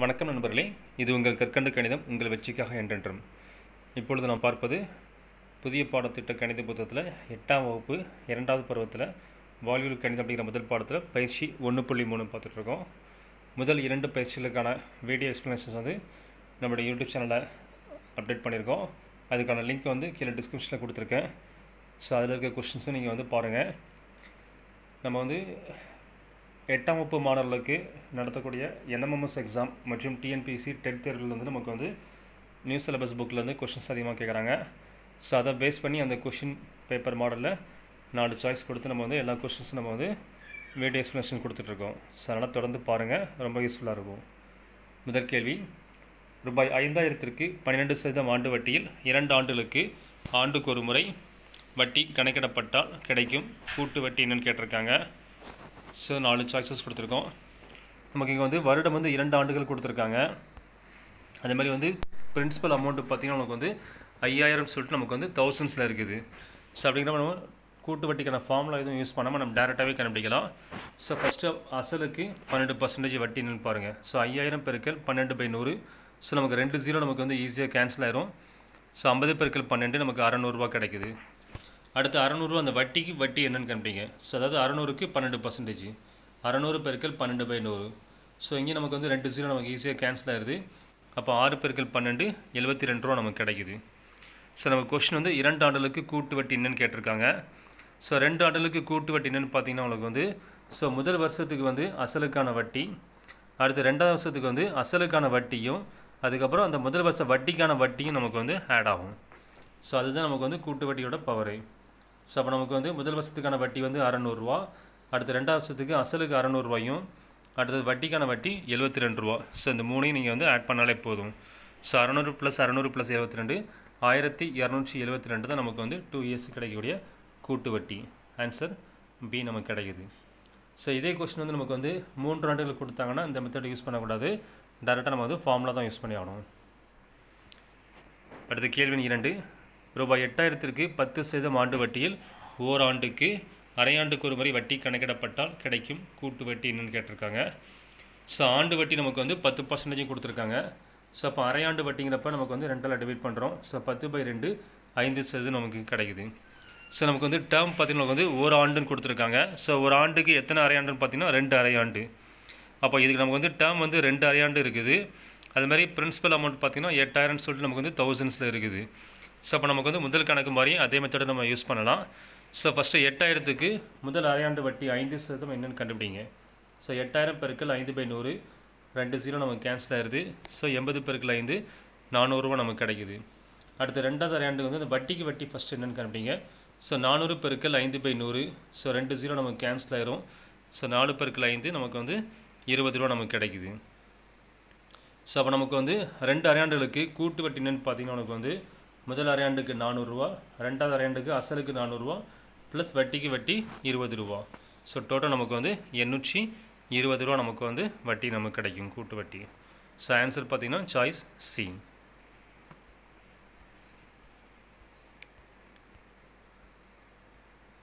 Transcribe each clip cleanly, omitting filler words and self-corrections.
வணக்கம் நண்பர்களே, இது உங்கள் கற்கண்டு கணிதம் உங்கள் வெற்றிக்காக என்றென்றும். இப்பொழுது நாம் பார்ப்பது புதிய பாடத்திட்ட கணித புத்தகத்தில் 8ஆம் வகுப்பு 2வது பருவத்தில் வால்யூல் கணிதம் அப்படிங்கிற முதல் பாடத்தில் பயிற்சி 1.3 பார்த்துட்ருக்கோம். முதல் 2 பயிற்சிகளுக்கான வீடியோ எக்ஸ்ப்ளனேஷன்ஸ் வந்து நம்மளுடைய யூடியூப் சேனலில் அப்டேட் பண்ணியிருக்கோம். அதுக்கான லிங்க் வந்து கீழே டிஸ்கிரிப்ஷனில் கொடுத்துருக்கேன். ஸோ அதில் இருக்க கொஷின்ஸும் நீங்கள் வந்து பாருங்கள். நம்ம வந்து 8ஆம் வகுப்பு மாணவர்களுக்கு நடத்தக்கூடிய NMMS எக்ஸாம் மற்றும் TNPSC டெட் தேர்வில் வந்து நமக்கு வந்து நியூ சிலபஸ் புக்கிலேருந்து கொஷின்ஸ் அதிகமாக கேட்குறாங்க. ஸோ அதை பேஸ் பண்ணி அந்த கொஷின் பேப்பர் மாடலில் 4 சாய்ஸ் கொடுத்து நம்ம வந்து எல்லா கொஷின்ஸும் நம்ம வந்து வீடியோ எக்ஸ்ப்ளனேஷன் கொடுத்துட்ருக்கோம். ஸோ அதனால் தொடர்ந்து பாருங்கள், ரொம்ப யூஸ்ஃபுல்லாக இருக்கும். முதல் கேள்வி, ரூபாய் 5000க்கு 12% ஆண்டு வட்டியில் 2 ஆண்டுகளுக்கு ஆண்டுக்கு ஒரு முறை வட்டி கணக்கிடப்பட்டால் கிடைக்கும் கூட்டு வட்டி என்னன்னு கேட்டிருக்காங்க. ஸோ 4 சாய்ஸஸ் கொடுத்துருக்கோம். நமக்கு இங்கே வந்து வருடம் வந்து 2 ஆண்டுகள் கொடுத்துருக்காங்க. அதே மாதிரி வந்து பிரின்சிபல் அமௌண்ட்டு பார்த்திங்கன்னா நமக்கு வந்து 5000 சொல்லிட்டு நமக்கு வந்து தௌசண்ட்ஸில் இருக்குது. ஸோ அப்படிங்கிற நம்ம கூட்டு வட்டிக்கான ஃபார்முலா எதுவும் யூஸ் பண்ணாமல் நம்ம டேரெக்டாகவே கண்டுபிடிக்கலாம். ஸோ ஃபஸ்ட்டு அசலுக்கு 12% வட்டி என்னன்னு பாருங்கள். ஸோ 5000 பெருக்கல் 12/100. ஸோ நமக்கு 2 0 நமக்கு வந்து ஈஸியாக கேன்சல் ஆயிரும். ஸோ 50 பெருக்கல் 12 நமக்கு 600 கிடைக்குது. அடுத்து 600 அந்த வட்டிக்கு வட்டி என்னன்னு கண்டுபிடிங்க. ஸோ அதாவது 600க்கு 12%, 600 பெருக்கல் 12/100. ஸோ இங்கே நமக்கு வந்து 2 0 நமக்கு ஈஸியாக கேன்சல் ஆயிடுது. அப்போ 6 பெருக்கல் 12 72 ரூபா நமக்கு கிடைக்குது. ஸோ நம்ம கொஸ்டின் வந்து 2 ஆண்டுகளுக்கு கூட்டு வட்டி என்னன்னு கேட்டிருக்காங்க. ஸோ 2 ஆண்டுகளுக்கு கூட்டு வட்டி என்னென்னு பார்த்தீங்கன்னா உங்களுக்கு வந்து ஸோ முதல் வருஷத்துக்கு வந்து அசலுக்கான வட்டி, அடுத்து 2வது வருஷத்துக்கு வந்து அசலுக்கான வட்டியும், அதுக்கப்புறம் அந்த முதல் வருஷ வட்டிக்கான வட்டியும் நமக்கு வந்து ஆட் ஆகும். ஸோ அதுதான் நமக்கு வந்து கூட்டு வட்டியோட பவரு. ஸோ அப்போ நமக்கு வந்து முதல் வருஷத்துக்கான வட்டி வந்து 600 ரூபா, அடுத்து 2வது வருஷத்துக்கு அசலுக்கு 600 ரூபாயும், அடுத்தது வட்டிக்கான வட்டி 72 ரூபா. ஸோ இந்த மூணையும் நீங்கள் வந்து ஆட் பண்ணாலே போதும். ஸோ 600 + 600 + 72 1272 தான் நமக்கு வந்து 2 இயர்ஸ் கிடைக்கக்கூடிய கூட்டு வட்டி. ஆன்சர் பி நமக்கு கிடைக்குது. ஸோ இதே கொஸ்டின் வந்து நமக்கு வந்து 3 ஆண்டுகள் கொடுத்தாங்கன்னா இந்த மெத்தட் யூஸ் பண்ணக்கூடாது, டேரெக்டாக நம்ம வந்து ஃபார்முலா தான் யூஸ் பண்ணி ஆகணும். அடுத்த கேள்வி 2, ரூபாய் 8000க்கு 10% ஆண்டு வட்டியில் ஓராண்டுக்கு அரையாண்டுக்கு ஒரு முறை வட்டி கணக்கிடப்பட்டால் கிடைக்கும் கூட்டு வட்டி என்னன்னு கேட்டிருக்காங்க. ஸோ ஆண்டு வட்டி நமக்கு வந்து 10% கொடுத்துருக்காங்க. ஸோ அப்போ அரையாண்டு வட்டிங்கிறப்ப நமக்கு வந்து 2ஆல் டிவைட் பண்ணுறோம். ஸோ 10/2 5% நமக்கு கிடைக்குது. ஸோ நமக்கு வந்து டேர்ம் பார்த்திங்கன்னா வந்து ஒரு ஆண்டுன்னு கொடுத்துருக்காங்க. ஸோ ஒரு ஆண்டுக்கு எத்தனை அரையாண்டுன்னு பார்த்தீங்கன்னா 2 அரையாண்டு. அப்போ இதுக்கு நமக்கு வந்து டேர்ம் வந்து 2 அரையாண்டு இருக்குது. அது மாதிரி பிரின்சிபல் அமௌண்ட் பார்த்திங்கன்னா 8000 சொல்லிட்டு நமக்கு வந்து தௌசண்ட்ஸில் இருக்குது. ஸோ அப்போ நமக்கு வந்து முதல் கணக்கு மாதிரி அதே மெத்தடை நம்ம யூஸ் பண்ணலாம். ஸோ ஃபஸ்ட்டு 8000க்கு முதல் அரையாண்டு வட்டி 5% என்னென்னு கண்டுபிடிங்க. ஸோ 8000 பெருக்கல் 5/100, 2 0 நமக்கு கேன்சல் ஆயிடுது. ஸோ 80 பெருக்கல் 5 400 ரூபா நமக்கு கிடைக்குது. அடுத்து 2வது அரையாண்டுக்கு வந்து அந்த வட்டிக்கு வட்டி ஃபஸ்ட்டு என்னென்னு கண்டுபிடிங்க. ஸோ 400 பெருக்கல் 5/100. ஸோ 2 0 நமக்கு கேன்சல் ஆயிரும். ஸோ 4 பெருக்கல் 5 நமக்கு வந்து 20 ரூபா நமக்கு கிடைக்குது. ஸோ அப்போ நமக்கு வந்து 2 அரையாண்டுகளுக்கு கூட்டு வட்டி என்னென்னு பார்த்தீங்கன்னா நமக்கு வந்து முதல் அரையாண்டுக்கு 400 ரூபா, 2வது அரையாண்டுக்கு அசலுக்கு 400 ரூபா ப்ளஸ் வட்டிக்கு வட்டி 20 ரூபா. ஸோ டோட்டல் நமக்கு வந்து 820 ரூபா நமக்கு வந்து வட்டி நமக்கு கிடைக்கும் கூட்டு வட்டி. ஸோ ஆன்சர் பார்த்தீங்கன்னா சாய்ஸ் சி.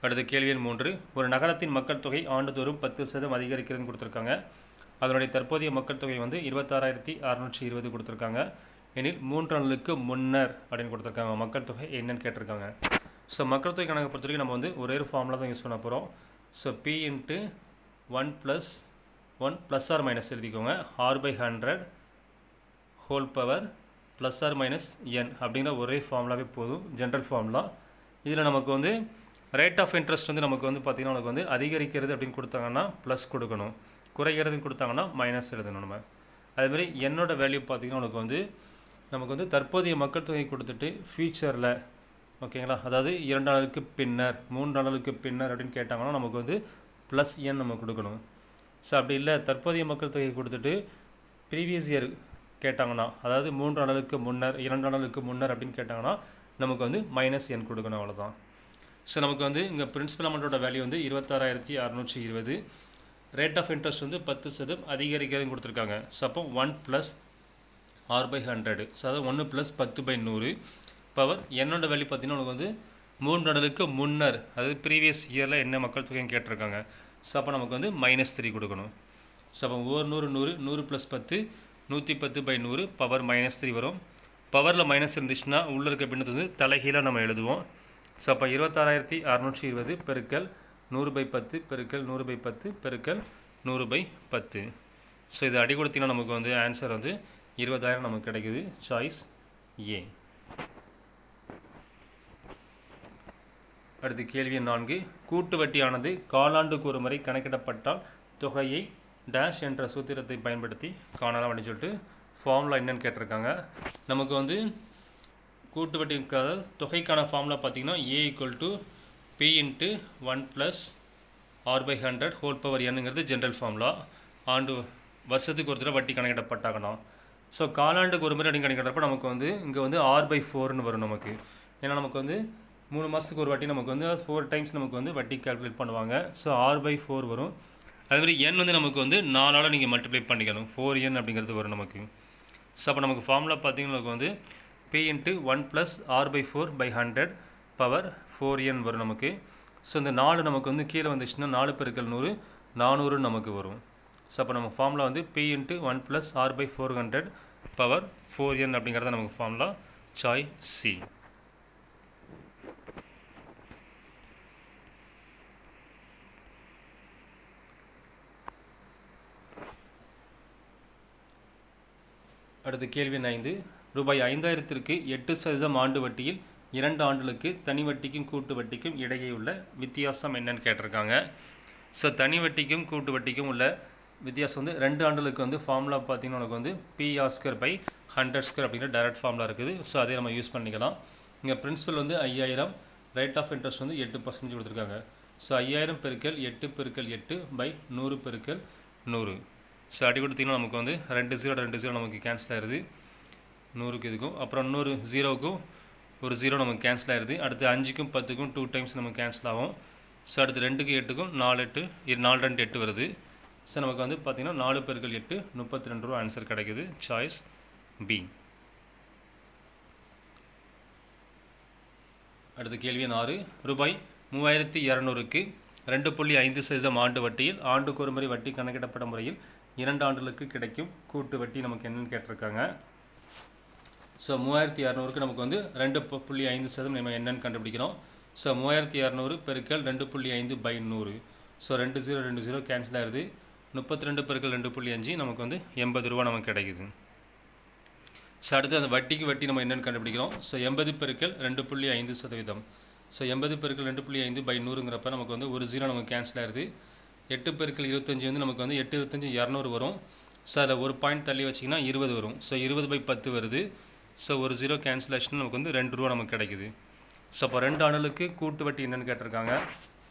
அடுத்த கேள்வி 3, ஒரு நகரத்தின் மக்கள் தொகை ஆண்டுதோறும் 10% அதிகரிக்கிறதுன்னு கொடுத்துருக்காங்க. அதனுடைய தற்போதைய மக்கள் தொகை வந்து 26,620 கொடுத்துருக்காங்க. எனில் 3 ஆண்டுகளுக்கு முன்னர் அப்படின்னு கொடுத்துருக்காங்க. மக்கள் தொகை என்னன்னு கேட்டிருக்காங்க. ஸோ மக்கள் தொகை கணக்கை பொறுத்த வரைக்கும் நம்ம வந்து ஒரே ஒரு ஃபார்முலா தான் யூஸ் பண்ண போகிறோம். ஸோ P × 1 + 1 ± எழுதிக்கோங்க, R/100 ஹோல் பவர் ± n அப்படிங்கிற ஒரே ஃபார்முலாவே போதும், ஜென்ரல் ஃபார்முலா. இதில் நமக்கு வந்து ரேட் ஆஃப் இன்ட்ரெஸ்ட் வந்து நமக்கு வந்து பார்த்திங்கன்னா நமக்கு வந்து அதிகரிக்கிறது அப்படின்னு கொடுத்தாங்கன்னா ப்ளஸ் கொடுக்கணும், குறைகிறதுன்னு கொடுத்தாங்கன்னா மைனஸ் எழுதணும் நம்ம. அதுமாதிரி என்னோட வேல்யூ பார்த்திங்கன்னா நமக்கு வந்து தற்போதைய மக்கள் தொகை கொடுத்துட்டு ஃபியூச்சரில் ஓகேங்களா, அதாவது 2 ஆண்டுகளுக்கு பின்னர் 3 ஆண்டுகளுக்கு பின்னர் அப்படின்னு கேட்டாங்கன்னா நமக்கு வந்து +n நம்ம கொடுக்கணும். ஸோ அப்படி இல்லை தற்போதைய மக்கள் தொகை கொடுத்துட்டு ப்ரீவியஸ் இயர் கேட்டாங்கன்னா, அதாவது 3 ஆண்டுகளுக்கு முன்னர் 2 ஆண்டுகளுக்கு முன்னர் அப்படின்னு கேட்டாங்கன்னா நமக்கு வந்து -n கொடுக்கணும், அவ்வளோதான். ஸோ நமக்கு வந்து இங்கே பிரின்சிபல் அமௌண்ட்டோட வேல்யூ வந்து 26,620, ரேட் ஆஃப் இன்ட்ரெஸ்ட் வந்து 10% அதிகரிக்கிறதுன்னு கொடுத்துருக்காங்க. ஸோ அப்போ 1 + R/100, ஸோ அதாவது 1 + 10/100 பவர் என்னோட வேல்யூ பார்த்தீங்கன்னா உங்களுக்கு வந்து 3 ஆண்டுகளுக்கு முன்னர், அதாவது ப்ரீவியஸ் இயரில் என்ன மக்கள் தொகைன்னு கேட்டிருக்காங்க. ஸோ அப்போ நமக்கு வந்து -3 கொடுக்கணும். ஸோ அப்போ 100 100 100 + 10 110/100 பவர் -3 வரும். பவரில் மைனஸ் இருந்துச்சுன்னா உள்ளே இருக்க பின்னத்தை வந்து தலைகீழாக நம்ம எழுதுவோம். ஸோ அப்போ 26,620 பெருக்கல் 100/10 பெருக்கல் 100/10 பெருக்கல் 100/10. ஸோ இது அடி கொடுத்தீங்கன்னா நமக்கு வந்து ஆன்சர் வந்து 20,000 நமக்கு கிடைக்குது. சாய்ஸ் ஏ. அடுத்து கேள்வி 4. கூட்டு வட்டியானது காலாண்டுக்கு ஒரு முறை கணக்கிடப்பட்டால் தொகையை டேஷ் என்ற சூத்திரத்தை பயன்படுத்தி காணலாம் அப்படின்னு சொல்லிட்டு ஃபார்முலா என்னன்னு கேட்டிருக்காங்க. நமக்கு வந்து கூட்டு வட்டிக்கான தொகைக்கான ஃபார்முலா பார்த்திங்கன்னா A = P × 1 + R/100 whole power என்னங்கிறது ஜென்ரல் ஃபார்முலா. ஆண்டு வருஷத்துக்கு ஒரு தடவை வட்டி கணக்கிடப்பட்டாகணும். ஸோ காலாண்டுக்கு ஒரு முறை அப்படி கணக்கிடப்போ நமக்கு வந்து இங்கே வந்து R/4ன்னு வரும் நமக்கு. ஏன்னா நமக்கு வந்து 3 மாதத்துக்கு ஒரு வாட்டி நமக்கு வந்து 4 டைம்ஸ் நமக்கு வந்து வட்டி கால்குலேட் பண்ணுவாங்க. ஸோ R/4 வரும். அதுமாதிரி n வந்து நமக்கு வந்து 4ஆல் நீங்கள் மல்டிப்ளை பண்ணிக்கணும். 4n அப்படிங்கிறது வரும் நமக்கு. ஸோ அப்போ நமக்கு ஃபார்முலா பார்த்திங்கன்னா நமக்கு வந்து P × 1 + R/4/100 பவர் 4n வரும் நமக்கு. ஸோ இந்த 4 நமக்கு வந்து கீழே வந்துச்சுன்னா 4 × 100 400 நமக்கு வரும். ஸோ அப்போ நம்ம ஃபார்முலா வந்து P × 1 + R/400 பவர் 4n அப்படிங்கிறத நமக்கு ஃபார்முலா. Choice C. அடுத்து கேள்வி 5. ரூபாய் 5,000க்கு 8% ஆண்டு வட்டியில் 2 ஆண்டுகளுக்கு தனி வட்டிக்கும் கூட்டு வட்டிக்கும் இடையே உள்ள வித்தியாசம் என்னன்னு கேட்டிருக்காங்க. ஸோ தனி வட்டிக்கும் கூட்டு வட்டிக்கும் உள்ள வித்தியாசம் வந்து 2 ஆண்டுகளுக்கு வந்து ஃபார்முலா பார்த்திங்கன்னா உனக்கு வந்து PR²/100² அப்படிங்கிற டைரக்ட் ஃபார்முலா இருக்குது. ஸோ அதே நம்ம யூஸ் பண்ணிக்கலாம். இங்கே பிரின்சிபல் வந்து 5,000, ரேட் ஆஃப் இன்ட்ரெஸ்ட் வந்து 8% கொடுத்துருக்காங்க. ஸோ 5,000 பெருக்கல் 8 பெருக்கல் 8/100 பெருக்கல் 100. ஸோ அடி கொடுத்திங்கன்னா நமக்கு வந்து 2 0 நமக்கு கேன்சல் ஆயிடுது. 100க்கு இதுக்கும் அப்புறம் இன்னொரு 0க்கும் ஒரு 0 நமக்கு கேன்சல் ஆயிடுது. அடுத்து 5க்கும் 10க்கும் 2 டைம்ஸ் நமக்கு கேன்சல் ஆகும். ஸோ அடுத்து 2க்கு 8க்கும் 4 8 4 2 8 வருது. ஸோ நமக்கு வந்து பார்த்திங்கன்னா 4 பெருக்கல் 8 32 ரூபா ஆன்சர் கிடைக்குது. Choice B. அடுத்து கேள்வி 6. ரூபாய் 3,200க்கு 2.5% ஆண்டு வட்டியில் ஆண்டுக்கு ஒரு முறை வட்டி கணக்கிடப்பட்ட முறையில் 2 ஆண்டுகளுக்கு கிடைக்கும் கூட்டு வட்டி நமக்கு என்னன்னு கேட்டிருக்காங்க. ஸோ 3,200க்கு நமக்கு வந்து 2.5% நம்ம என்னன்னு கண்டுபிடிக்கிறோம். ஸோ 3,200 பெருக்கல் 2.5/100. ஸோ 2 0 2 0 கேன்சல் ஆகிடுது. 32 பெருக்கல் 2.5 நமக்கு வந்து 80 ரூபா நமக்கு கிடைக்குது. ஸோ அடுத்து அந்த வட்டிக்கு வட்டி நம்ம என்னென்னு கண்டுபிடிக்கிறோம். ஸோ 80 பெருக்கல் 2.5%. ஸோ 80 பெருக்கல் 2.5/100ங்கிறப்ப நமக்கு வந்து ஒரு 0 நமக்கு கேன்சல் ஆகிடுது. 8 பெருக்கல் 25 வந்து நமக்கு வந்து 8 25 200 வரும். ஸோ அதில் ஒரு பாயிண்ட் தள்ளி வச்சிங்கன்னா 20 வரும். ஸோ 20/10 வருது. ஸோ ஒரு 0 கேன்சலேஷன் நமக்கு வந்து 2 ரூபா நமக்கு கிடைக்குது. ஸோ அப்போ 2 ஆண்டுகளுக்கு கூட்டு வட்டி என்னென்னு கேட்டிருக்காங்க.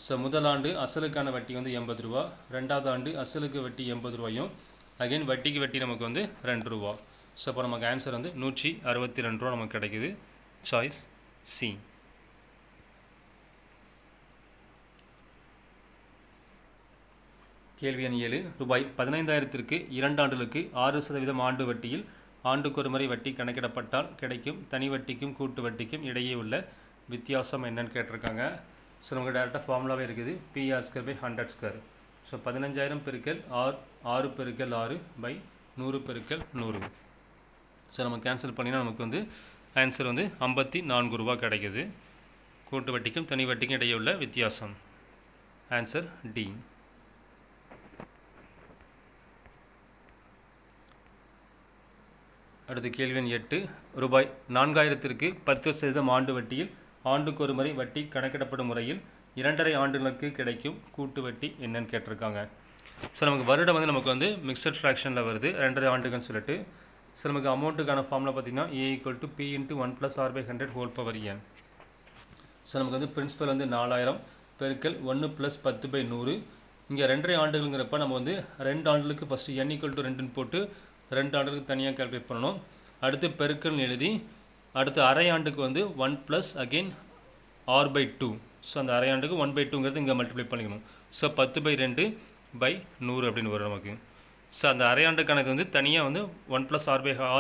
ஸோ முதல் ஆண்டு அசலுக்கான வட்டி வந்து 80 ரூபா, ரெண்டாவது ஆண்டு அசலுக்கு வட்டி 80 ரூபாயும், அகைன் வட்டிக்கு வட்டி நமக்கு வந்து 2 ரூபா. ஸோ அப்போ நமக்கு ஆன்சர் வந்து 162 ரூபா நமக்கு கிடைக்குது. Choice C. கேள்வி எண் 7. ரூபாய் 15,000க்கு 2 ஆண்டுகளுக்கு 6% ஆண்டு வட்டியில் ஆண்டுக்கு ஒரு முறை வட்டி கணக்கிடப்பட்டால் கிடைக்கும் தனி வட்டிக்கும் கூட்டு வட்டிக்கும் இடையே உள்ள வித்தியாசம் என்னன்னு கேட்டிருக்காங்க. ஸோ நமக்கு டேரெக்டாக ஃபார்முலாவே இருக்குது. PR²/100². ஸோ 15,000 பெருக்கல் 6 பெருக்கல் 6/100 பெருக்கல் 100. ஸோ நம்ம கேன்சல் பண்ணினா நமக்கு வந்து ஆன்சர் வந்து 54 ரூபா கிடைக்குது. கூட்டு வட்டிக்கும் தனி வட்டிக்கும் இடையே உள்ள வித்தியாசம். Answer D. அடுத்து கேள்வி எண் 8. ரூபாய் 4,000க்கு 10% ஆண்டு வட்டியில் ஆண்டுக்கு ஒரு முறை வட்டி கணக்கிடப்படும் முறையில் 2.5 ஆண்டுகளுக்கு கிடைக்கும் கூட்டு வட்டி என்னன்னு கேட்டிருக்காங்க. ஸோ நமக்கு வருடம் வந்து நமக்கு வந்து மிக்சட் ஃப்ராக்ஷனில் வருது 2.5 ஆண்டுகள்னு சொல்லிட்டு. ஸோ நமக்கு அமௌண்ட்டுக்கான ஃபார்முலா பார்த்திங்கன்னா A = P × 1 + R/100 whole power n. So நமக்கு வந்து பிரின்சிபல் வந்து 4,000 பெருக்கல் 1 + 10/100. இங்கே 2.5 ஆண்டுகள்ங்கிறப்ப நம்ம வந்து 2 ஆண்டுகளுக்கு ஃபஸ்ட்டு n = 2ன்னு போட்டு 2 ஆண்டுகளுக்கு தனியாக கால்குலேட் பண்ணணும். அடுத்து பெருக்கல்னு எழுதி அடுத்து அரை ஆண்டுக்கு வந்து 1 + அகெயின் R/2. ஸோ அந்த அரை ஆண்டுக்கு 1/2ங்கிறது இங்கே மல்டிப்ளை பண்ணிக்கணும். ஸோ 10/2/100 அப்படின்னு வரும் நமக்கு. ஸோ அந்த அரை ஆண்டு கணக்கு வந்து தனியாக வந்து 1 +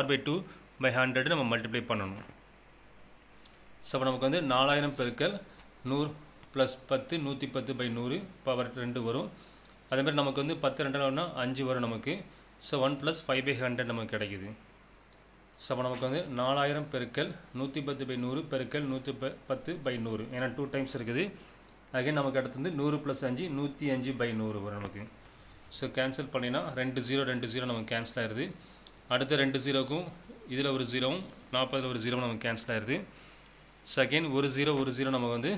R/2/100 நம்ம மல்டிப்ளை பண்ணணும். ஸோ அப்போ நமக்கு வந்து 4,000 பெருக்கல் 100 + 10 110/100 பவர் 2 வரும். அதேமாதிரி நமக்கு வந்து 10 2 5 வரும் நமக்கு. ஸோ 1+5/100 நமக்கு கிடைக்குது. ஸோ அப்போ நமக்கு வந்து 4000 பெருக்கல் 110/100 பெருக்கல் 110/100, ஏன்னா 2 டைம்ஸ் இருக்குது. அகைன் நமக்கு அடுத்து வந்து 100 + 5 105/100 வரும் நமக்கு. ஸோ கேன்சல் பண்ணினா 2 0 நமக்கு கேன்சல் ஆயிடுது. அடுத்த 2 0க்கும் இதில் ஒரு 0வும் 40ல் ஒரு 0வும் நமக்கு கேன்சல் ஆயிடுது. ஸோ அகைன் ஒரு 0 நம்ம வந்து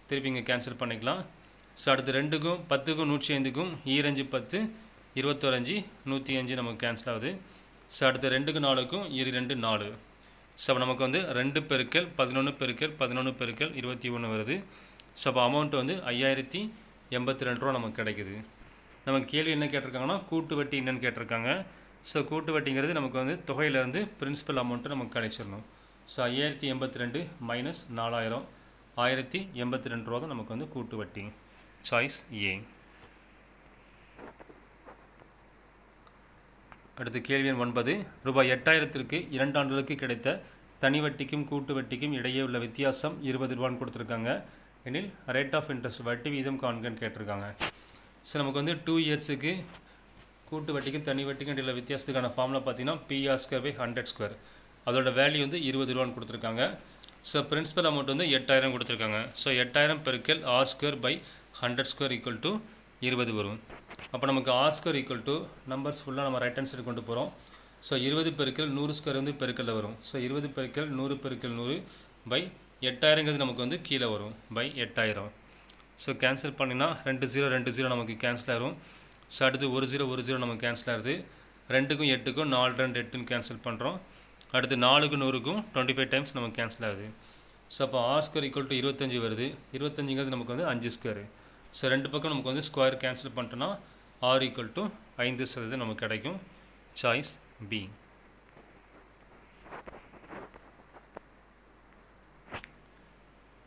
திருப்பி இங்கே கேன்சல் பண்ணிக்கலாம். ஸோ அடுத்து 2க்கும் 10க்கும் 105க்கும் 2 10 21 105 நமக்கு கேன்சல் ஆகுது. ஸோ அடுத்து 2க்கு 4க்கும் 2 4. ஸோ நமக்கு வந்து 2 பெருக்கல் 11 பெருக்கல் 11 பெருக்கல் 21 வருது. ஸோ அப்போ அமௌண்ட் வந்து 5082 ரூபா நமக்கு கிடைக்குது. நமக்கு கேள்வி என்ன கேட்டிருக்காங்கன்னா கூட்டு வட்டி என்னன்னு கேட்டிருக்காங்க. ஸோ கூட்டு வட்டிங்கிறது நமக்கு வந்து தொகையிலேருந்து பிரின்சிபல் அமௌண்ட்டு நமக்கு கிடைச்சிடணும். ஸோ 5082 மைனஸ் 4000 1082 ரூபா தான் நமக்கு வந்து கூட்டு வட்டி. சாய்ஸ் ஏ. அடுத்து கேள்வி எண் 9. ரூபாய் 8000க்கு 2 ஆண்டுகளுக்கு கிடைத்த தனி வட்டிக்கும் கூட்டு வட்டிக்கும் இடையே உள்ள வித்தியாசம் 20 ரூபான்னு கொடுத்துருக்காங்க. எனில் ரேட் ஆஃப் இன்ட்ரெஸ்ட் வட்டி வீதம் காண்கன்னு கேட்டிருக்காங்க. ஸோ நமக்கு வந்து 2 இயர்ஸுக்கு கூட்டு வட்டிக்கும் தனி வட்டிக்கும் இடையில வித்தியாசத்துக்கான ஃபார்முலா பார்த்தீங்கன்னா PR²/100². அதோட வேல்யூ வந்து 20 ரூபான்னு கொடுத்துருக்காங்க. ஸோ பிரின்சிபல் அமௌண்ட் வந்து 8000 கொடுத்துருக்காங்க. ஸோ 8000 பெருக்கல் R²/100² ஈக்குவல் டு 20 வரும். அப்போ நமக்கு R² ஈக்குவல் டு நம்பர்ஸ் ஃபுல்லாக நம்ம ரைட் ஹேண்ட் சைடு கொண்டு போகிறோம். ஸோ 20 பெருக்கல் 100² வந்து பெருக்கல்ல வரும். ஸோ 20 பெருக்கல் 100 பெருக்கல் 100/8000ங்கிறது நமக்கு வந்து கீழே வரும் /8000. ஸோ கேன்சல் பண்ணினா 2 0 நமக்கு கேன்சல் ஆகும். ஸோ அடுத்து 1 0 நமக்கு கேன்சல் ஆகுது. 2க்கும் 8க்கும் 4 2 8ன்னு கேன்சல் பண்ணுறோம். அடுத்து 4க்கும் 100க்கும் 25 டைம்ஸ் நமக்கு கேன்சல் ஆகுது. ஸோ அப்போ R² ஈக்குவல் டு 25 வருது. 25ங்கிறது நமக்கு வந்து 5². ஸோ 2 பக்கம் நமக்கு வந்து ஸ்கொயர் கேன்சல் பண்ணிட்டோன்னா R ஈக்குவல் டு 5% நமக்கு கிடைக்கும். Choice B.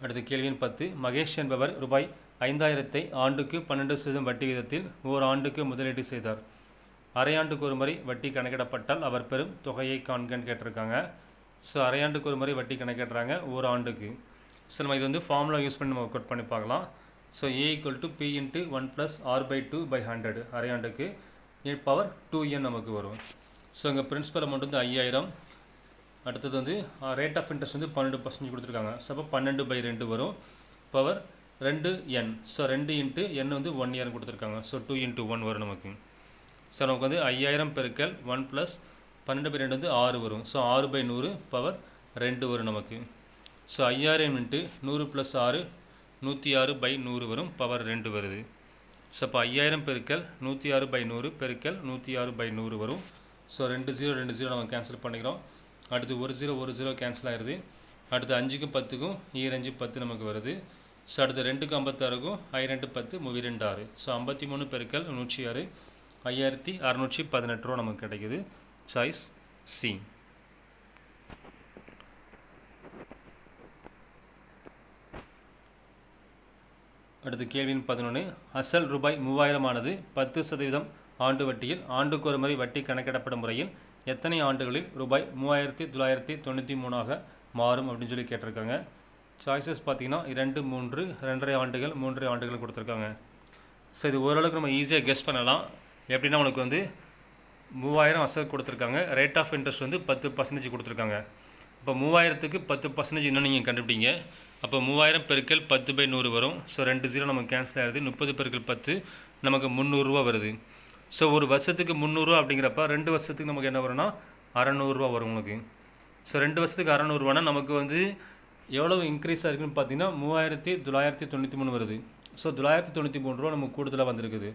அடுத்து கேள்வி எண் 10. மகேஷ் என்பவர் ரூபாய் 5000ஐ ஆண்டுக்கு 12% வட்டி வீதத்தில் ஓர் ஆண்டுக்கு முதலீடு செய்தார். அரையாண்டுக்கு ஒரு முறை வட்டி கணக்கிடப்பட்டால் அவர் பெறும் தொகையை காண்கன்னு கேட்டிருக்காங்க. ஸோ அரையாண்டுக்கு ஒரு முறை வட்டி கணக்கிடுறாங்க ஒரு ஆண்டுக்கு. ஸோ நம்ம இது வந்து ஃபார்முலா யூஸ் பண்ணி நம்ம ஒர்க் அவுட் பண்ணி பார்க்கலாம். So A equal to P × 1 + R/2/100 அரையாண்டுக்கு பவர் 2n நமக்கு வரும். ஸோ இங்கே பிரின்சிபல் அமௌண்ட் வந்து 5000. அடுத்தது வந்து ரேட் ஆஃப் இன்ட்ரெஸ்ட் வந்து 12% கொடுத்துருக்காங்க. ஸோ அப்போ 12/2 வரும். Power 2n. ஸோ 2 × n வந்து 1 இயர் கொடுத்துருக்காங்க. ஸோ 2 × 1 வரும் நமக்கு. ஸோ நமக்கு வந்து 5000 பெருக்கல் 1 + 12/2 வந்து 6 வரும். ஸோ 6/100 பவர் 2 வரும் நமக்கு. ஸோ 5000 × 100 + 6 106/100 வரும். பவர் 2 வருது. ஸோ அப்போ 5000 பெருக்கல் 106/100 பெருக்கல் 106/100 வரும். ஸோ 2 0 நம்ம கேன்சல் பண்ணிக்கிறோம். அடுத்து 1 0 கேன்சல் ஆயிடுது. அடுத்து 5க்கும் 10க்கும் 2 10 நமக்கு வருது. ஸோ அடுத்து 2க்கும் 56க்கும் 2 10 2 6. ஸோ 53 பெருக்கல் 106 5618 ரூபா நமக்கு கிடைக்குது. Choice C. அடுத்து கேள்வி எண் 11. அசல் ரூபாய் 3000 ஆனது 10% ஆண்டு வட்டியில் ஆண்டுக்கு ஒரு முறை வட்டி கணக்கிடப்படும் முறையில் எத்தனை ஆண்டுகளில் ரூபாய் 3993 மாறும் அப்படின்னு சொல்லி கேட்டிருக்காங்க. சாய்ஸஸ் பார்த்தீங்கன்னா 2 3 2.5 ஆண்டுகள் 3.5 ஆண்டுகள் கொடுத்துருக்காங்க. ஸோ இது ஓரளவுக்கு நம்ம ஈஸியாக கெஸ் பண்ணலாம். எப்படின்னா உனக்கு வந்து 3000 அசல் கொடுத்துருக்காங்க. ரேட் ஆஃப் இன்ட்ரெஸ்ட் வந்து 10% கொடுத்துருக்காங்க. இப்போ 3000க்கு 10% இன்னும் நீங்கள் கண்டுபிடிங்க. அப்போ 3000 பெருக்கல் 10/100 வரும். ஸோ 2 0 நமக்கு கேன்சல் ஆகிடுது. 30 பெருக்கல் 10 நமக்கு 300 ரூபா வருது. ஸோ ஒரு வருஷத்துக்கு 300 ரூபா அப்படிங்கிறப்ப 2 வருஷத்துக்கு நமக்கு என்ன வரும்னா 600 ரூபா வரும் உங்களுக்கு. ஸோ 2 வருஷத்துக்கு 600 ரூபானா நமக்கு வந்து எவ்வளோ இன்க்ரீஸ் ஆகிருக்குன்னு பார்த்தீங்கன்னா 3993 வருது. ஸோ 993 ரூபா நமக்கு கூடுதலாக வந்திருக்குது.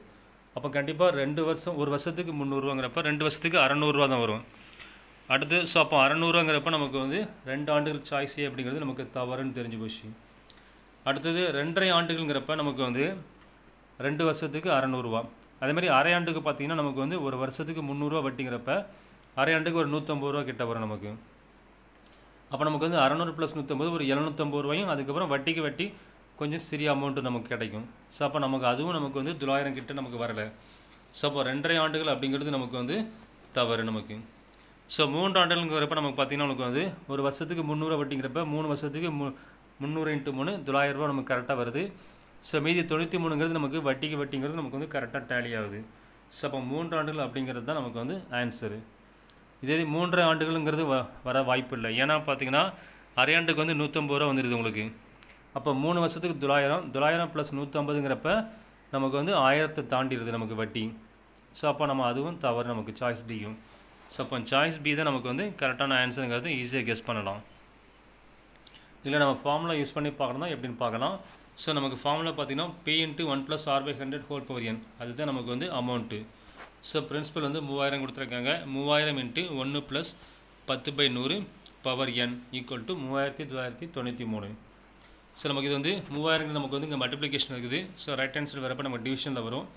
அப்போ கண்டிப்பாக 2 வருஷம் ஒரு வருஷத்துக்கு 300 ரூபாங்கிறப்ப 2 வருஷத்துக்கு 600 ரூபா தான் வரும். அடுத்து ஸோ அப்போ 600 ரூபாங்கிறப்ப நமக்கு வந்து 2 ஆண்டுகள் சாய்ஸ் ஏ அப்படிங்கிறது நமக்கு தவறுன்னு தெரிஞ்சு போச்சு. அடுத்தது 2.5 ஆண்டுகள்ங்கிறப்ப நமக்கு வந்து 2 வருஷத்துக்கு 600 ரூபா. அதேமாதிரி அரை ஆண்டுக்கு பார்த்தீங்கன்னா நமக்கு வந்து ஒரு வருஷத்துக்கு 300 ரூபா வட்டிங்கிறப்ப அரை ஆண்டுக்கு ஒரு 150 ரூபா கிட்ட வரும் நமக்கு. அப்போ நமக்கு வந்து 600 + 150 ஒரு 750 ரூபாயும் அதுக்கப்புறம் வட்டிக்கு வட்டி கொஞ்சம் சிறிய அமௌண்ட்டு நமக்கு கிடைக்கும். ஸோ அப்போ நமக்கு அதுவும் நமக்கு வந்து 900 கிட்ட நமக்கு வரலை. ஸோ அப்போ 2.5 ஆண்டுகள் அப்படிங்கிறது நமக்கு வந்து தவறு நமக்கு. ஸோ 3 ஆண்டுகள்ங்கிறப்ப நமக்கு பார்த்தீங்கன்னா நமக்கு வந்து ஒரு வருஷத்துக்கு 300 ரூபா வட்டிங்கிறப்ப 3 வருஷத்துக்கு 300 × 3 900 ரூபா நமக்கு கரெக்டாக வருது. ஸோ மீதி 93ங்கிறது நமக்கு வட்டிக்கு வட்டிங்கிறது நமக்கு வந்து கரெக்டாக டேலி ஆகுது. ஸோ அப்போ 3 ஆண்டுகள் அப்படிங்கிறது தான் நமக்கு வந்து ஆன்சரு. இதே 3 ஆண்டுகள்ங்கிறது வர வாய்ப்பு இல்லை. ஏன்னா பார்த்தீங்கன்னா அரையாண்டுக்கு வந்து 150 ரூபா வந்துடுது உங்களுக்கு. அப்போ 3 வருஷத்துக்கு 900 ப்ளஸ் 150ங்கிறப்ப நமக்கு வந்து 1000 தாண்டிடுது நமக்கு வட்டி. ஸோ அப்போ நம்ம அதுவும் தவறு, நமக்கு சாய்ஸ் டியும். ஸோ அப்போ சாய்ஸ் பி தான் நமக்கு வந்து கரெக்டான ஆன்சருங்கிறது ஈஸியாக கெஸ் பண்ணலாம். இல்லை நம்ம ஃபார்முலா யூஸ் பண்ணி பார்க்கணும்னா எப்படின்னு பார்க்கலாம். ஸோ நமக்கு ஃபார்முலா பார்த்தீங்கன்னா P × 1 + R/100 whole power n, அதுதான் நமக்கு வந்து அமௌண்ட்டு. ஸோ பிரின்சிபல் வந்து 3000 கொடுத்துருக்காங்க. 3000 × 1 + 10/100 power n equal to 3993. So நமக்கு இது வந்து 3000 நமக்கு வந்து இங்கே மல்டிப்ளிகேஷன் இருக்குது. ஸோ ரைட் ஹேண்ட் சைடு வரப்போ நம்ம டிவிஷனில் வரும்.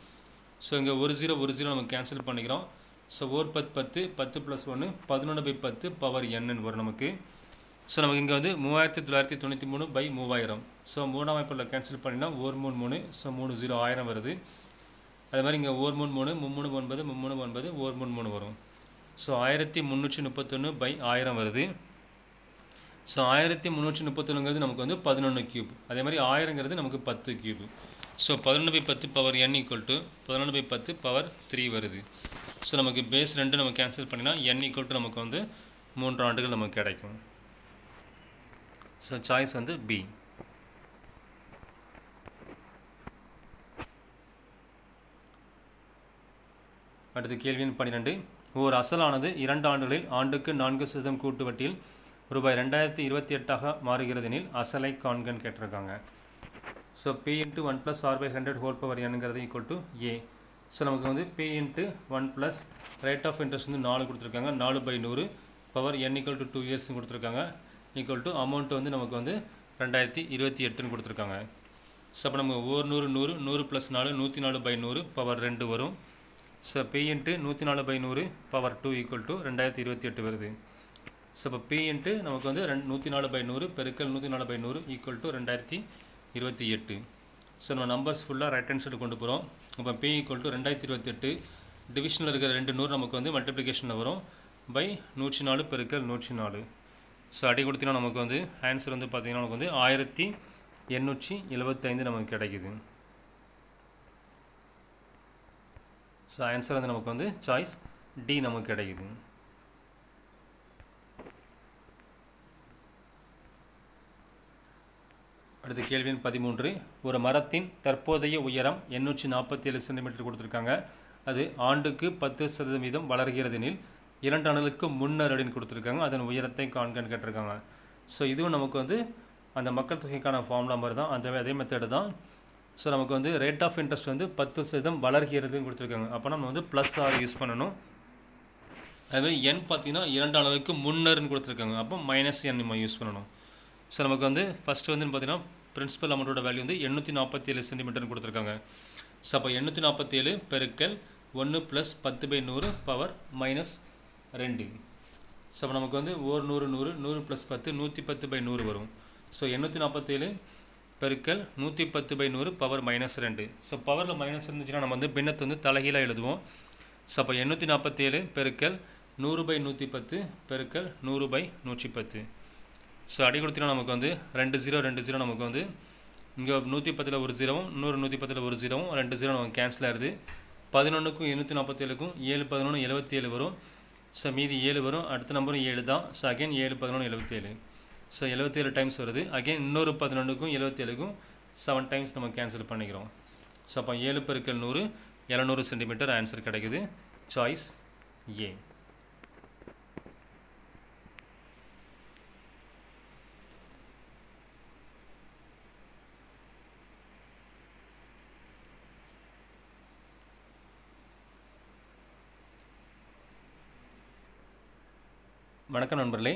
ஸோ இங்கே ஒரு ஜீரோ நம்ம கேன்சல் பண்ணிக்கிறோம். ஸோ 10 10 + 1 11/10 பவர் n வரும் நமக்கு. ஸோ நமக்கு இங்கே வந்து 3993/3000. ஸோ 3ஆம் வாய்ப்பில் கேன்சல் பண்ணினா 1 3 3, ஸோ 3 0 1000 வருது. அதே மாதிரி இங்கே 1 3 3 3 9 3 9 1 3 3 வரும். ஸோ 1331/1000 வருது. ஸோ 1331ங்கிறது நமக்கு வந்து 11 கியூப். அதே மாதிரி 1000ங்கிறது நமக்கு 10 cube. So 11/10 power n equal to 11/10 power 3 வருது. ஸோ நமக்கு பேஸ் 2 நம்ம கேன்சல் பண்ணினா n ஈக்குவல் டு நமக்கு வந்து 3 ஆண்டுகள் நமக்கு கிடைக்கும். ஸோ சாய்ஸ் வந்து பி. அடுத்து கேள்வி எண் 12. ஓர் அசலானது 2 ஆண்டுகளில் ஆண்டுக்கு 4% கூட்டு வட்டியில் ரூபாய் 2028 மாறுகிறது எனில் அசலை காண்கன்னு கேட்டிருக்காங்க. So P × 1 + R/100 whole power nங்கிறது ஈக்குவல் டு ஏ. ஸோ நமக்கு வந்து P × 1 + ரேட் ஆஃப் இன்ட்ரெஸ்ட் வந்து 4 கொடுத்துருக்காங்க. 4/100 பவர் n ஈக்குவல் டு 2 இயர்ஸ்னு கொடுத்துருக்காங்க. ஈக்குவல் டு அமௌண்ட் வந்து நமக்கு வந்து 2028ன்னு கொடுத்துருக்காங்க. ஸோ அப்போ நம்ம 100 100 100 + 4 104/100 பவர் 2 வரும். So P × 104/100 power 2 equal to 2028 வருது. ஸோ இப்போ P × நமக்கு வந்து 104/100 பெருக்கல் 104/100 ஈக்குவல் டு 2028. ஸோ நம்ம நம்பர்ஸ் ஃபுல்லாக ரைட் ஹேண்ட் சைடு கொண்டு போகிறோம். அப்போ P ஈக்குவல் டு 2028 டிவிஷனில் இருக்கிற 2 100 நமக்கு வந்து மல்டிப்ளிகேஷனில் வரும் பை 104 பெருக்கல் 104. ஸோ அடி கொடுத்தீங்கன்னா நமக்கு வந்து ஆன்சர் வந்து பார்த்தீங்கன்னா நமக்கு வந்து 1875 நமக்கு கிடைக்குது. ஸோ ஆன்சர் வந்து நமக்கு வந்து சாய்ஸ் டி நமக்கு கிடைக்குது. அடுத்த கேள்வி எண் 13. ஒரு மரத்தின் தற்போதைய உயரம் 847 சென்டிமீட்டர் கொடுத்துருக்காங்க. அது ஆண்டுக்கு 10% வளர்கிறது எனில் 2 ஆண்டுகளுக்கு முன்னர் அப்படின்னு கொடுத்துருக்காங்க. அதன் உயரத்தை காண்கன்னு கேட்டிருக்காங்க. ஸோ இதுவும் நமக்கு வந்து அந்த மக்கள் தொகைக்கான ஃபார்முலா மாதிரி தான், அதே மெத்தடு தான். ஸோ நமக்கு வந்து ரேட் ஆஃப் இன்ட்ரெஸ்ட் வந்து 10% வளர்கிறதுன்னு கொடுத்துருக்காங்க. அப்போ நம்ம வந்து ப்ளஸ் ஆர் யூஸ் பண்ணணும். அதுமாதிரி என் பார்த்தீங்கன்னா 2 ஆண்டுகளுக்கு முன்னர்னு கொடுத்துருக்காங்க. அப்போ -n நம்ம யூஸ் பண்ணணும். ஸோ நமக்கு வந்து ஃபஸ்ட்டு வந்து பார்த்தீங்கன்னா பிரின்சிபல் அமௌண்ட்டோட வேல்யூ வந்து 847 சென்டிமீட்டர்னு கொடுத்துருக்காங்க. ஸோ அப்போ 847 பெருக்கல் 1 + 10/100 பவர் -2. ஸோ அப்போ நமக்கு வந்து 100 100 100 + 10 110/100 வரும். ஸோ 847 பெருக்கல் 110/100 பவர் -2. ஸோ பவரில் மைனஸ் இருந்துச்சுன்னா நம்ம வந்து பின்னத்தை வந்து தலைகீழாக எழுதுவோம். ஸோ அப்போ 847 பெருக்கல் 100/110 பெருக்கல் 100/110. ஸோ அடி கொடுத்தீங்கன்னா நமக்கு வந்து 2 0 2 0 நமக்கு வந்து இங்கே 110ல் ஒரு 0வும் இன்னொரு 110ல் ஒரு 0வும் 2 0 நமக்கு கேன்சல் ஆகிடுது. 11க்கும் 847க்கும் 7 11 77 வரும். ஸோ மீதி 7 வரும். அடுத்த நம்பரும் 7 தான். So again 7 11 77. ஸோ 77 டைம்ஸ் வருது. அகைன் இன்னொரு 11க்கும் 77க்கும் 7 டைம்ஸ் நம்ம கேன்சல் பண்ணிக்கிறோம். ஸோ அப்போ 7 பெருக்கல் 100 700 சென்டிமீட்டர் ஆன்சர் கிடைக்குது. சாய்ஸ் ஏ. வணக்கம் நண்பர்களே.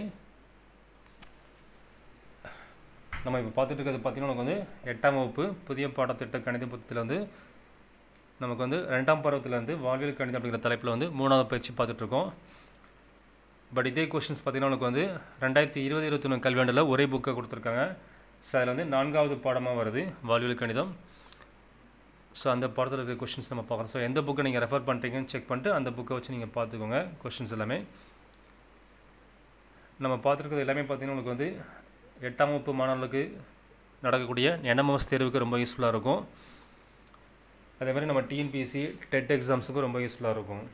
நம்ம இப்போ பார்த்துட்டு இருக்கிறது பார்த்தீங்கன்னா நமக்கு வந்து 8ஆம் வகுப்பு புதிய பாடத்திட்ட கணித புத்தகத்தில் வந்து நமக்கு வந்து 2ஆம் பருவத்திலேருந்து வாழ்வியல் கணிதம் அப்படிங்கிற தலைப்பில் வந்து 3வது பயிற்சி பார்த்துட்ருக்கோம். பட் இதே கொஷின்ஸ் பார்த்திங்கன்னா நமக்கு வந்து 2020-21 கல்வியாண்டில் ஒரே புக்கை கொடுத்துருக்காங்க. ஸோ அதில் வந்து 4வது பாடமாக வருது வாழ்வியல் கணிதம். ஸோ அந்த பாடத்தில் இருக்கிற கொஷின்ஸ் நம்ம பார்க்குறோம். ஸோ எந்த புக்கை நீங்கள் ரெஃபர் பண்ணுறீங்கன்னு செக் பண்ணிட்டு அந்த புக்கை வச்சு நீங்கள் பார்த்துக்கோங்க. கொஷின்ஸ் எல்லாமே நம்ம பார்த்துருக்கிறது எல்லாமே பார்த்திங்கன்னா உங்களுக்கு வந்து 8ஆம் வகுப்பு மாணவர்களுக்கு நடக்கக்கூடிய NMS தேர்வுக்கு ரொம்ப யூஸ்ஃபுல்லாக இருக்கும். அதே மாதிரி நம்ம டிஎன்பிஎஸ்சி டெட் எக்ஸாம்ஸுக்கும் ரொம்ப யூஸ்ஃபுல்லாக இருக்கும்.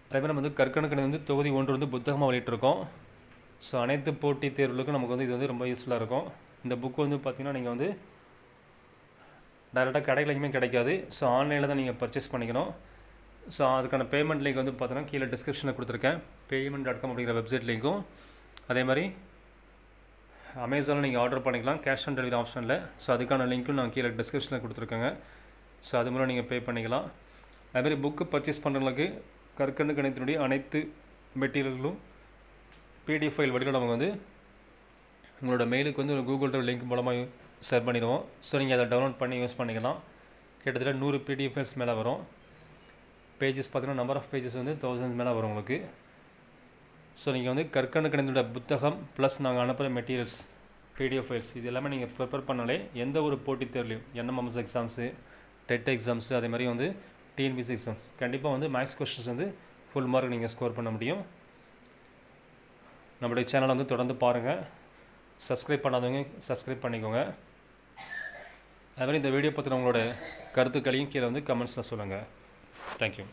அதே மாதிரி நம்ம வந்து கற்கண்டு கணிதம் வந்து தொகுதி 1 வந்து புத்தகமாக வெளியிட்டிருக்கோம். ஸோ அனைத்து போட்டித் தேர்வுகளுக்கும் நமக்கு வந்து இது வந்து ரொம்ப யூஸ்ஃபுல்லாக இருக்கும். இந்த புக்கு வந்து பார்த்திங்கன்னா நீங்கள் வந்து டைரெக்டாக கடையில் எங்கேயுமே கிடைக்காது. ஸோ ஆன்லைனில் தான் நீங்கள் பர்ச்சேஸ் பண்ணிக்கணும். ஸோ அதுக்கான பேமெண்ட் லிங்க் வந்து பார்த்தீங்கன்னா கீழே டிஸ்கிரிப்ஷனில் கொடுத்துருக்கேன். payment.com அப்படிங்கிற வெப்சைட் லிங்க்கும், அதே மாதிரி அமேசானில் நீங்கள் ஆர்டர் பண்ணிக்கலாம் கேஷ் ஆன் டெலிவரி ஆப்ஷனில். ஸோ அதுக்கான லிங்க்கும் நான் கீழே டிஸ்கிரிப்ஷனில் கொடுத்துருக்கேங்க. ஸோ அது மூலம் நீங்கள் பே பண்ணிக்கலாம். அதுமாதிரி புக்கு பர்ச்சேஸ் பண்ணுறவங்களுக்கு கற்கண்டு கணிதத்தினுடைய அனைத்து மெட்டீரியல்களும் பிடிஎஃப் ஃபைல் வடிவில் நமக்கு வந்து உங்களோட மெயிலுக்கு வந்து ஒரு கூகுள் ட்ரைவ் லிங்க் மூலமாக ஷேர் பண்ணிடுவோம். ஸோ நீங்கள் அதை டவுன்லோட் பண்ணி யூஸ் பண்ணிக்கலாம். கிட்டத்தட்ட 100 பிடிஎஃப் ஃபைல்ஸ் மேலே வரும். பேஜஸ் பார்த்தீங்கன்னா நம்பர் ஆஃப் பேஜஸ் வந்து 1000 மேலே வரும் உங்களுக்கு. ஸோ நீங்கள் வந்து கற்கண்டு கணிதத்தோட புத்தகம் ப்ளஸ் நாங்கள் அனுப்புகிற மெட்டீரியல்ஸ் பிடிஎஃப் ஃபைல்ஸ் இது எல்லாமே நீங்கள் ப்ரிப்பேர் பண்ணாலே எந்த ஒரு போட்டித் தேர்வுலையும் என்எம்எம்எஸ் எக்ஸாம்ஸு, டெட் எக்ஸாம்ஸு, அதே மாதிரி வந்து டிஎன்பிஎஸ்சி எக்ஸாம்ஸ் கண்டிப்பாக வந்து மேக்ஸ் கொஸ்டின்ஸ் வந்து ஃபுல் மார்க் நீங்கள் ஸ்கோர் பண்ண முடியும். நம்மளுடைய சேனலை வந்து தொடர்ந்து பாருங்கள். சப்ஸ்கிரைப் பண்ணாதவங்க சப்ஸ்கிரைப் பண்ணிக்கோங்க. அதுமாதிரி இந்த வீடியோ பற்றின உங்களோட கருத்துக்களையும் கீழே வந்து கமெண்ட்ஸில் சொல்லுங்கள். தேங்க்யூ.